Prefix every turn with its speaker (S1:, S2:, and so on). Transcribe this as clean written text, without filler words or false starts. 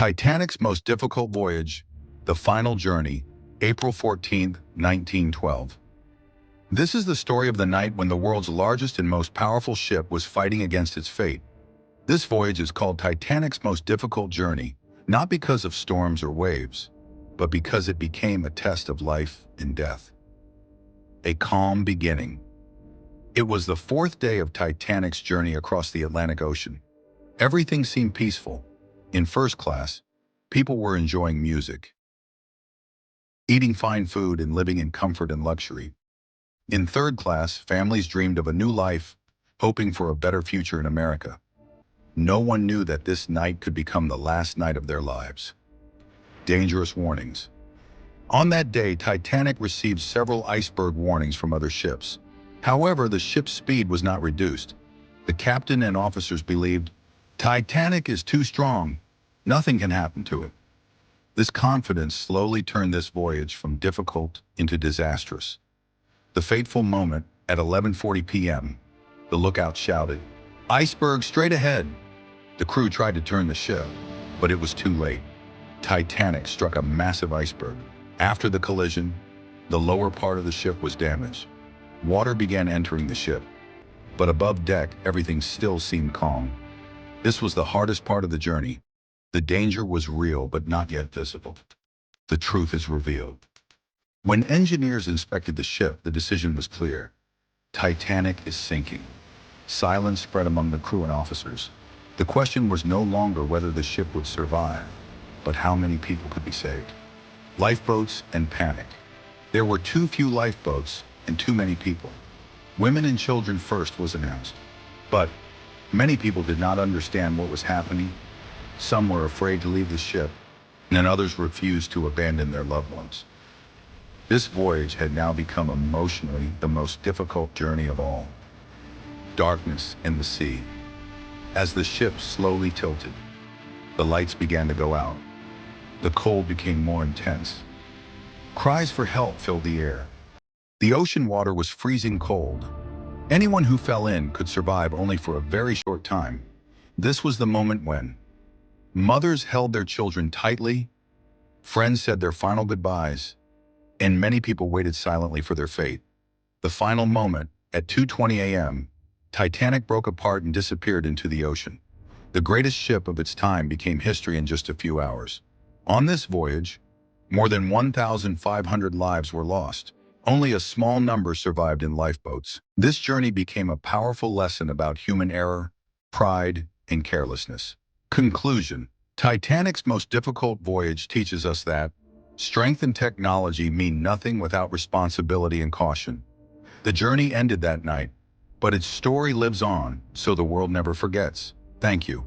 S1: Titanic's most difficult voyage, the final journey, April 14, 1912. This is the story of the night when the world's largest and most powerful ship was fighting against its fate. This voyage is called Titanic's most difficult journey, not because of storms or waves, but because it became a test of life and death. A calm beginning. It was the fourth day of Titanic's journey across the Atlantic Ocean. Everything seemed peaceful. In first class, people were enjoying music, eating fine food and living in comfort and luxury. In third class, families dreamed of a new life, hoping for a better future in America. No one knew that this night could become the last night of their lives. Dangerous warnings. On that day, Titanic received several iceberg warnings from other ships. However, the ship's speed was not reduced. The captain and officers believed, "Titanic is too strong. Nothing can happen to it." This confidence slowly turned this voyage from difficult into disastrous. The fateful moment, at 11:40 p.m., the lookout shouted, "Iceberg straight ahead!" The crew tried to turn the ship, but it was too late. Titanic struck a massive iceberg. After the collision, the lower part of the ship was damaged. Water began entering the ship, but above deck, everything still seemed calm. This was the hardest part of the journey. The danger was real, but not yet visible. The truth is revealed. When engineers inspected the ship, the decision was clear. Titanic is sinking. Silence spread among the crew and officers. The question was no longer whether the ship would survive, but how many people could be saved. Lifeboats and panic. There were too few lifeboats and too many people. Women and children first was announced. But many people did not understand what was happening. Some were afraid to leave the ship, and others refused to abandon their loved ones. This voyage had now become emotionally the most difficult journey of all. Darkness in the sea. As the ship slowly tilted, the lights began to go out. The cold became more intense. Cries for help filled the air. The ocean water was freezing cold. Anyone who fell in could survive only for a very short time. This was the moment when mothers held their children tightly, friends said their final goodbyes, and many people waited silently for their fate. The final moment, at 2:20 a.m., Titanic broke apart and disappeared into the ocean. The greatest ship of its time became history in just a few hours. On this voyage, more than 1,500 lives were lost. Only a small number survived in lifeboats. This journey became a powerful lesson about human error, pride, and carelessness. Conclusion. Titanic's most difficult voyage teaches us that strength and technology mean nothing without responsibility and caution. The journey ended that night, but its story lives on, so the world never forgets. Thank you.